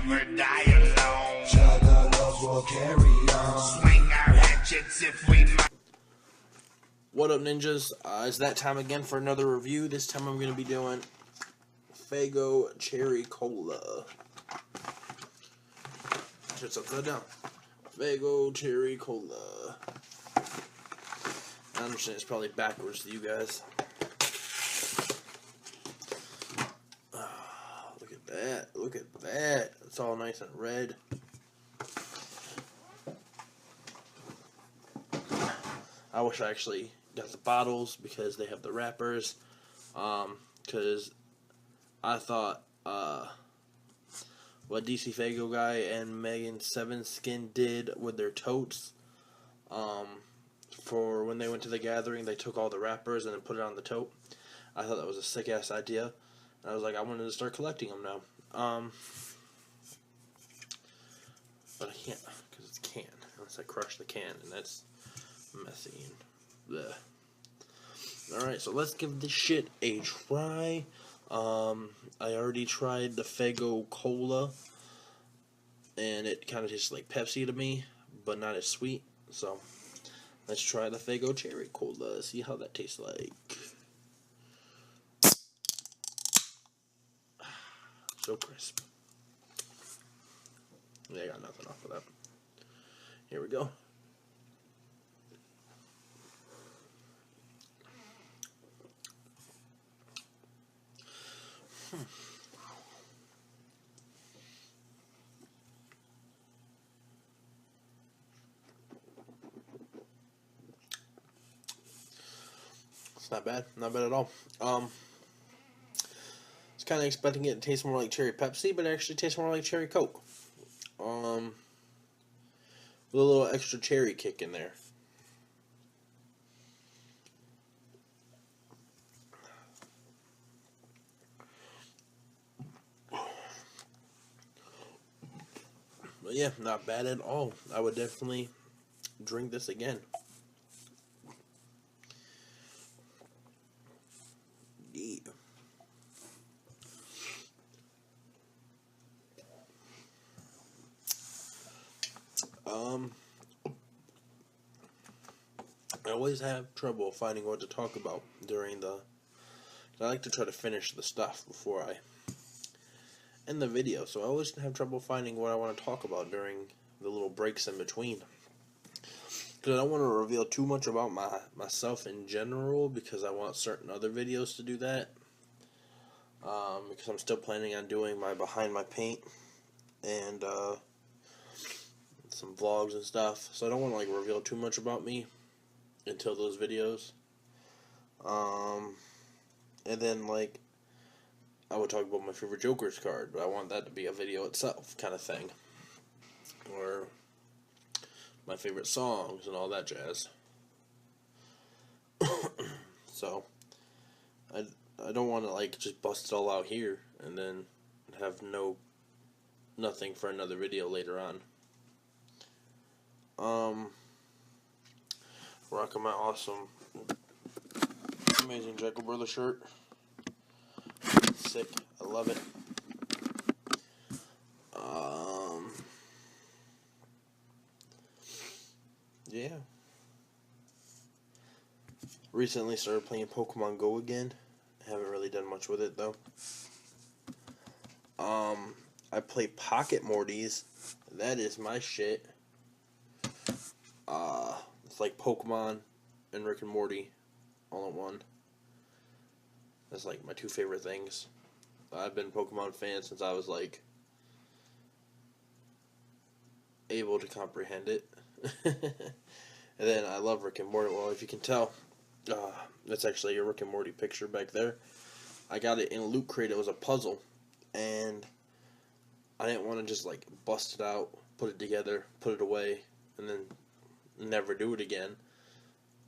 never die alone. Juggalos will carry on. Swing our hatchets if we must. What up, ninjas? It's that time again for another review. This time I'm going to be doing Faygo Cherry Cola. It's upside down. Faygo Cherry Cola. I understand it's probably backwards to you guys. Look at that. Look at that. It's all nice and red. I wish I actually got the bottles because they have the wrappers. Because I thought what DC Faygo guy and Megan Seven Skin did with their totes, for when they went to the gathering, they took all the wrappers and then put it on the tote. I thought that was a sick ass idea, and I was like, I wanted to start collecting them now. But I can't because it's a can. Unless I crush the can, and that's messy and bleh. Alright, so let's give this shit a try. I already tried the Faygo Cola, and it kind of tastes like Pepsi to me, but not as sweet. So let's try the Faygo Cherry Cola, see how that tastes like. So crisp. Yeah, I got nothing off of that. Here we go. It's not bad at all. I was kind of expecting it to taste more like cherry Pepsi, but it actually tastes more like cherry Coke. With a little extra cherry kick in there. But yeah, not bad at all. I would definitely drink this again. Yeah. I always have trouble finding what to talk about during the... I like to try to finish the stuff before I end the video, so I always have trouble finding what I want to talk about during the little breaks in between. Because I don't want to reveal too much about myself in general, because I want certain other videos to do that. Because I'm still planning on doing my behind my paint and some vlogs and stuff, so I don't want to like reveal too much about me until those videos. And then like I would talk about my favorite Joker's card, but I want that to be a video itself kind of thing, or my favorite songs and all that jazz. So I don't want to like just bust it all out here and then have nothing for another video later on. Rocking my awesome amazing Jekyll Brother shirt. Sick. I love it. Yeah. Recently started playing Pokemon Go again. Haven't really done much with it though. I play Pocket Mortys. That is my shit. It's like Pokemon and Rick and Morty all in one. That's like my two favorite things. I've been a Pokemon fan since I was like able to comprehend it. And then I love Rick and Morty. Well, if you can tell, that's actually a Rick and Morty picture back there. I got it in a Loot Crate. It was a puzzle, and I didn't want to just like bust it out, put it together, put it away, and then never do it again.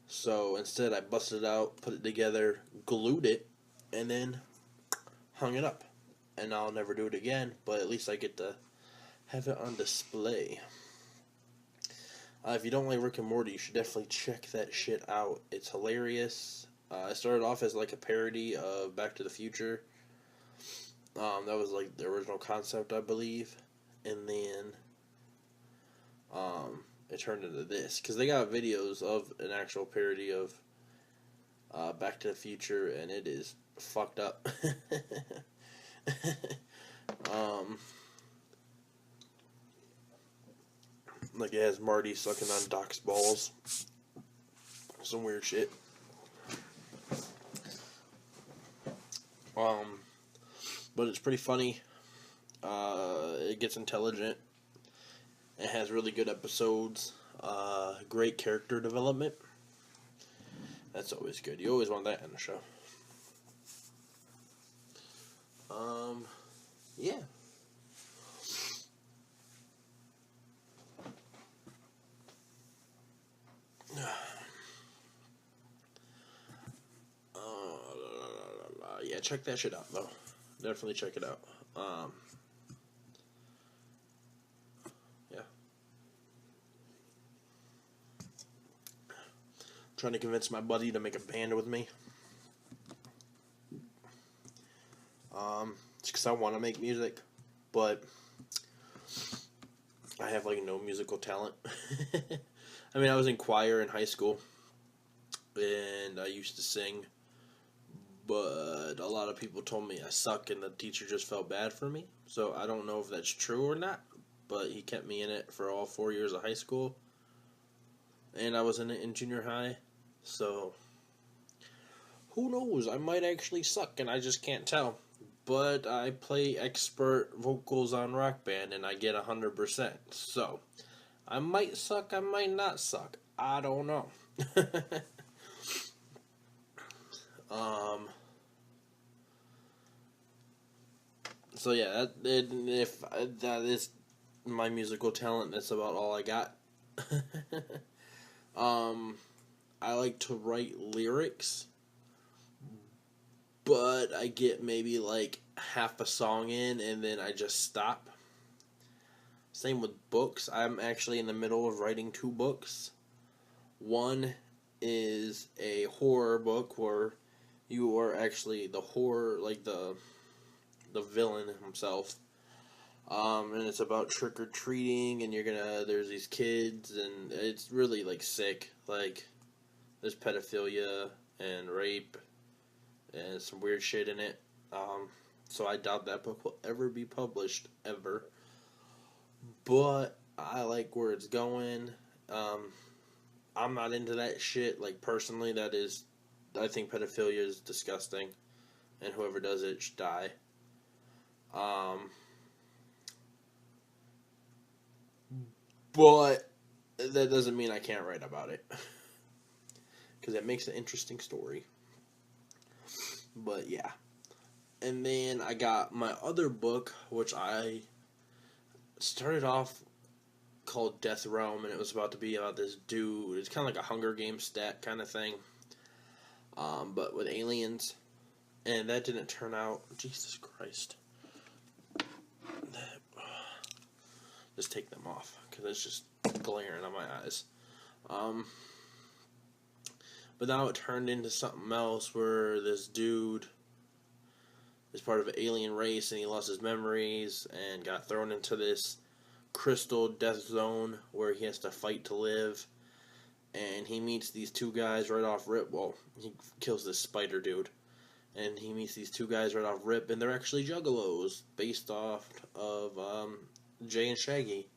So instead I busted it out, put it together, glued it, and then hung it up. And I'll never do it again, but at least I get to have it on display. If you don't like Rick and Morty, you should definitely check that shit out. It's hilarious. It started off as like a parody of Back to the Future. That was like the original concept, I believe. and then it turned into this because they got videos of an actual parody of Back to the Future, and it is fucked up. Like it has Marty sucking on Doc's balls, some weird shit. But it's pretty funny. It gets intelligent. It has really good episodes. Great character development. That's always good. You always want that in a show. Yeah. Yeah, check that shit out, though. Definitely check it out. Yeah. Trying to convince my buddy to make a band with me. It's because I want to make music, but I have, like, no musical talent. I mean, I was in choir in high school, and I used to sing, but a lot of people told me I suck, and the teacher just felt bad for me. So I don't know if that's true or not, but he kept me in it for all 4 years of high school, and I was in it in junior high, so who knows, I might actually suck, and I just can't tell. But I play expert vocals on Rock Band, and I get 100%, so I might suck, I might not suck, I don't know. So yeah, if that is my musical talent, that's about all I got. I like to write lyrics, but I get maybe like half a song in and then I just stop. Same with books. I'm actually in the middle of writing 2 books. One is a horror book where you are actually the horror, like the villain himself. And it's about trick-or-treating, and there's these kids, and it's really, like, sick. Like, there's pedophilia and rape and some weird shit in it. So I doubt that book will ever be published, ever. But I like where it's going. I'm not into that shit, like, personally. I think pedophilia is disgusting, and whoever does it should die. But that doesn't mean I can't write about it, because it makes an interesting story. But yeah. And then I got my other book, which I started off called Death Realm, and it was about to be about this dude. It's kind of like a Hunger Games stat kind of thing, but with aliens. And that didn't turn out. Jesus Christ. Just take them off, because it's just glaring on my eyes. But now it turned into something else where this dude is part of an alien race, and he lost his memories and got thrown into this crystal death zone where he has to fight to live. And he meets these 2 guys right off rip. Well, he kills this spider dude. And he meets these 2 guys right off rip, and they're actually juggalos, based off of Jay and Shaggy.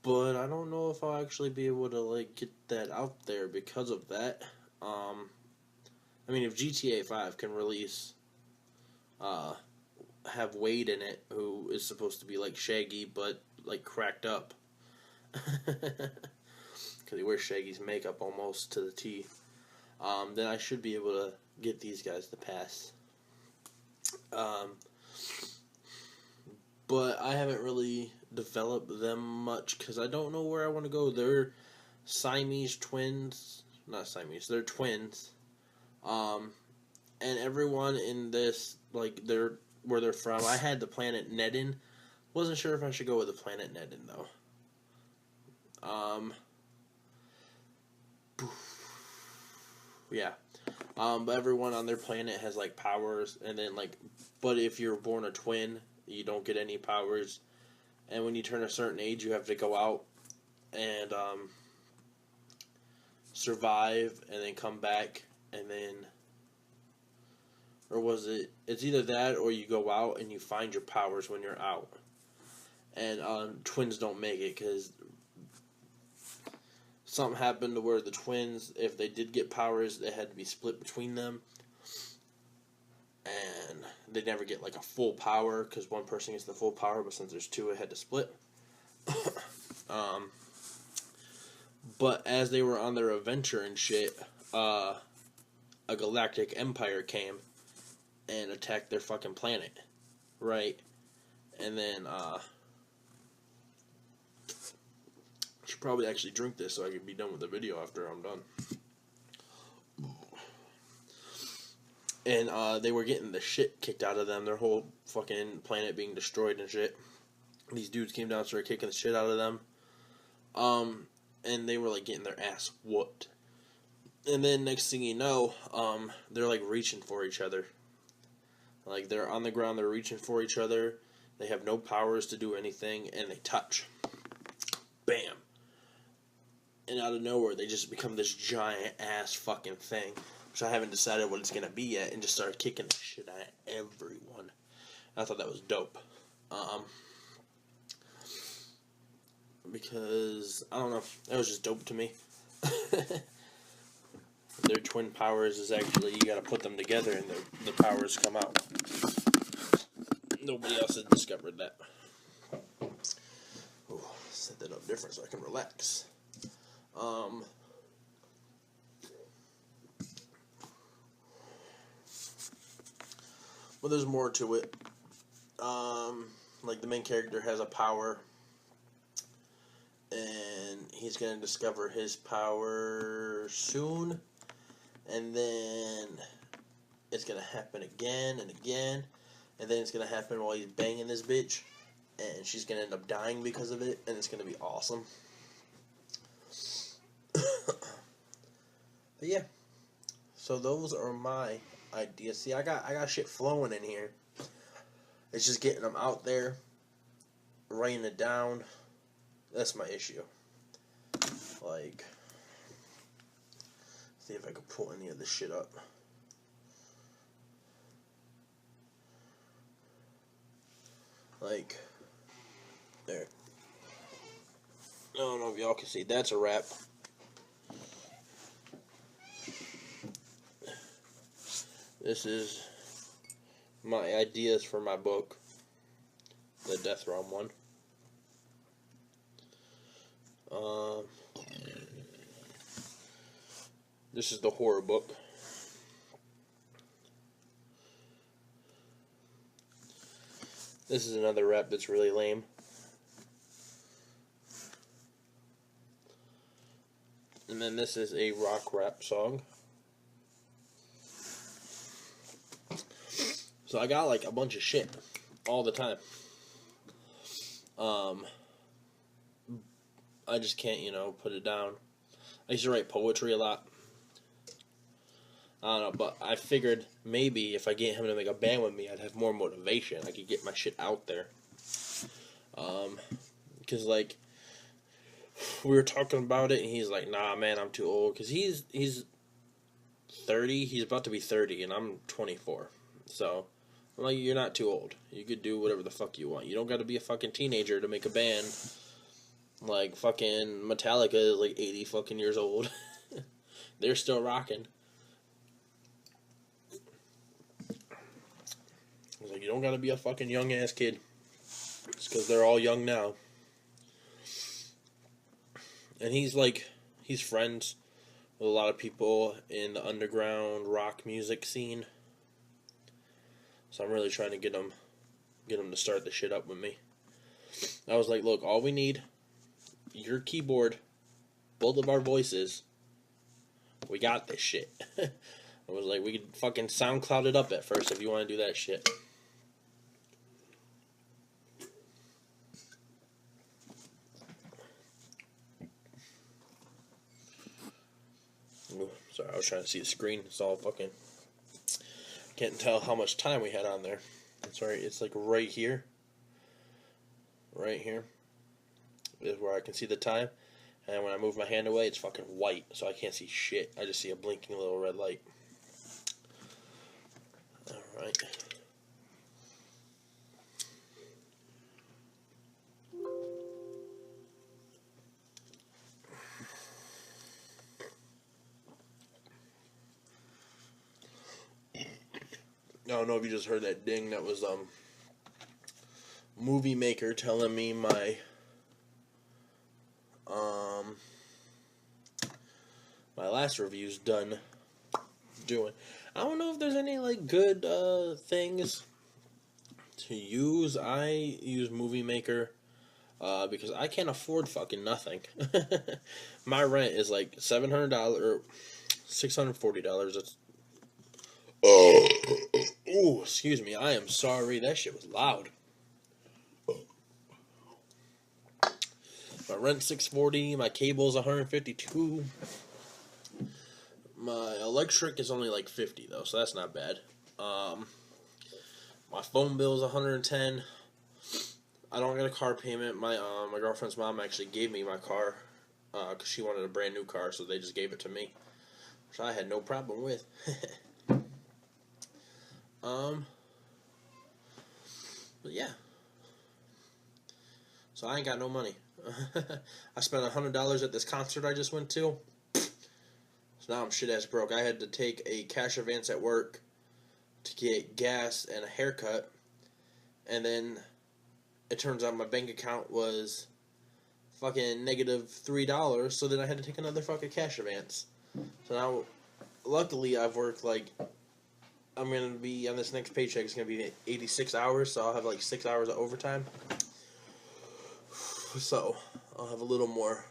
But I don't know if I'll actually be able to, like, get that out there because of that. I mean, if GTA 5 can release, have Wade in it, who is supposed to be like Shaggy, but, like, cracked up. Because he wears Shaggy's makeup almost to the T. Then I should be able to get these guys to pass. But I haven't really developed them much because I don't know where I want to go. They're Siamese twins. Not Siamese, they're twins. And everyone in this, like, where they're from, I had the planet Nedin. Wasn't sure if I should go with the planet Nedin, though. Yeah. But everyone on their planet has, like, powers, and then, like, but if you're born a twin, You don't get any powers. And when you turn a certain age, you have to go out and survive and then come back and then... Or was it... It's either that or you go out and you find your powers when you're out. And twins don't make it because something happened to where the twins, if they did get powers, they had to be split between them. And they never get like a full power because one person gets the full power, but since there's two, it had to split. But as they were on their adventure and shit, a galactic empire came and attacked their fucking planet, right? And then, should probably actually drink this so I can be done with the video after I'm done. And, they were getting the shit kicked out of them, their whole fucking planet being destroyed and shit. These dudes came down and started kicking the shit out of them. And they were, like, getting their ass whooped. And then, next thing you know, they're, like, reaching for each other. Like, they're on the ground, they're reaching for each other. They have no powers to do anything, and they touch. Bam. And out of nowhere, they just become this giant-ass fucking thing. Which I haven't decided what it's going to be yet, and just started kicking the shit out of everyone. I thought that was dope. Because, I don't know, that was just dope to me. Their twin powers is actually, you gotta put them together and the powers come out. Nobody else has discovered that. Ooh, set that up different so I can relax. Well, there's more to it. Like, the main character has a power, and he's going to discover his power soon, and then it's going to happen again and again, and then it's going to happen while he's banging this bitch, and she's going to end up dying because of it, and it's going to be awesome. But yeah, so those are my ideas. See, I got shit flowing in here. It's just getting them out there, writing it down. That's my issue. Like, see if I can pull any of this shit up. Like, there. I don't know if y'all can see. That's a wrap. This is my ideas for my book, the Death Realm one. This is the horror book. This is another rap that's really lame. And then this is a rock rap song. So I got like a bunch of shit all the time. I just can't, put it down. I used to write poetry a lot. I don't know, but I figured maybe if I get him to make a band with me, I'd have more motivation. I could get my shit out there. Because, like, we were talking about it, and he's like, nah, man, I'm too old. Because he's 30, he's about to be 30, and I'm 24. So, I'm like, you're not too old. You could do whatever the fuck you want. You don't got to be a fucking teenager to make a band. Like, fucking Metallica is like 80 fucking years old. They're still rocking. I was like, you don't gotta be a fucking young ass kid. It's because they're all young now. And he's friends with a lot of people in the underground rock music scene. So I'm really trying to get him to start the shit up with me. I was like, look, all we need, your keyboard, both of our voices, we got this shit. I was like, we could fucking SoundCloud it up at first if you want to do that shit. Ooh, sorry, I was trying to see the screen. It's all fucking... Can't tell how much time we had on there. Sorry, it's like right here. right here is where I can see the time. And when I move my hand away, it's fucking white, so I can't see shit. I just see a blinking little red light. Alright. I don't know if you just heard that ding. That was Movie Maker telling me my my last review's done doing. I don't know if there's any like good things to use. I use Movie Maker because I can't afford fucking nothing. My rent is like $700 or $640. That's oh, excuse me. I am sorry. That shit was loud. My rent's $640. My cable's $152. My electric is only like $50 though, so that's not bad. My phone bill is $110. I don't get a car payment. My girlfriend's mom actually gave me my car because she wanted a brand new car, so they just gave it to me, which I had no problem with. But yeah. So I ain't got no money. I spent $100 at this concert I just went to. So now I'm shit ass broke. I had to take a cash advance at work to get gas and a haircut, and then it turns out my bank account was fucking negative $3. So then I had to take another fucking cash advance. So now, luckily, I've worked like I'm gonna be on this next paycheck. It's gonna be 86 hours, so I'll have like 6 hours of overtime. So I'll have a little more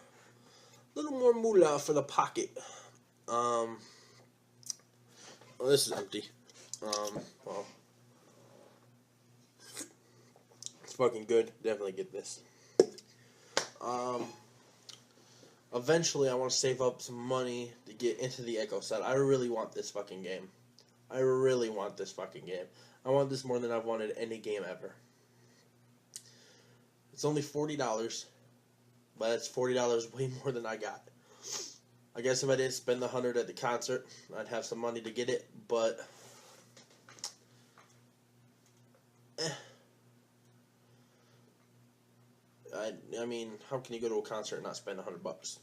moolah for the pocket. Well, this is empty. Well, it's fucking good. Definitely get this. Eventually I want to save up some money to get into the Echo set. I really want this fucking game. I really want this fucking game. I want this more than I've wanted any game ever. It's only $40, but it's $40 way more than I got. I guess if I didn't spend the $100 at the concert, I'd have some money to get it, but I mean, how can you go to a concert and not spend $100?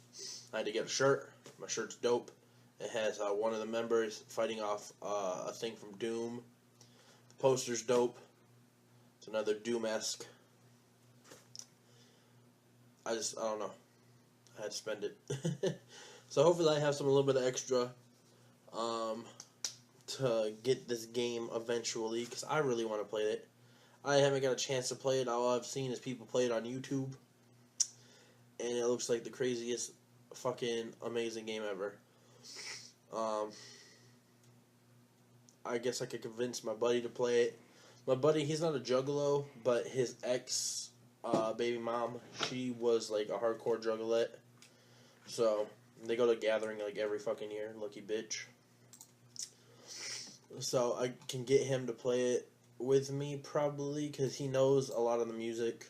I had to get a shirt. My shirt's dope. It has one of the members fighting off a thing from Doom. The poster's dope. It's another Doom-esque. I don't know. I had to spend it. So hopefully I have a little bit of extra to get this game eventually, because I really want to play it. I haven't got a chance to play it. All I've seen is people play it on YouTube, and it looks like the craziest fucking amazing game ever. I guess I could convince my buddy to play it. My buddy, he's not a juggalo, but his ex baby mom, she was like a hardcore juggalette. So they go to a gathering like every fucking year. Lucky bitch. So I can get him to play it with me probably, because he knows a lot of the music.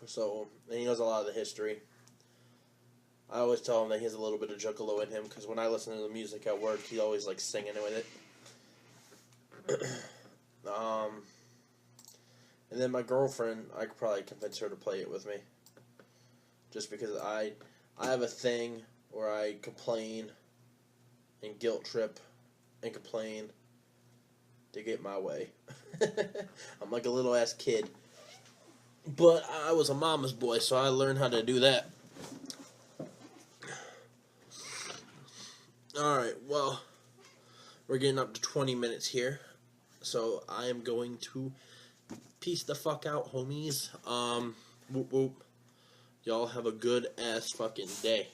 So, and he knows a lot of the history. I always tell him that he has a little bit of juggalo in him, because when I listen to the music at work, he always like singing with it. And then my girlfriend, I could probably convince her to play it with me. Just because I have a thing where I complain and guilt trip and complain to get my way. I'm like a little ass kid. But I was a mama's boy, so I learned how to do that. Alright, well, we're getting up to 20 minutes here. So I am going to peace the fuck out, homies. Whoop whoop. Y'all have a good ass fucking day.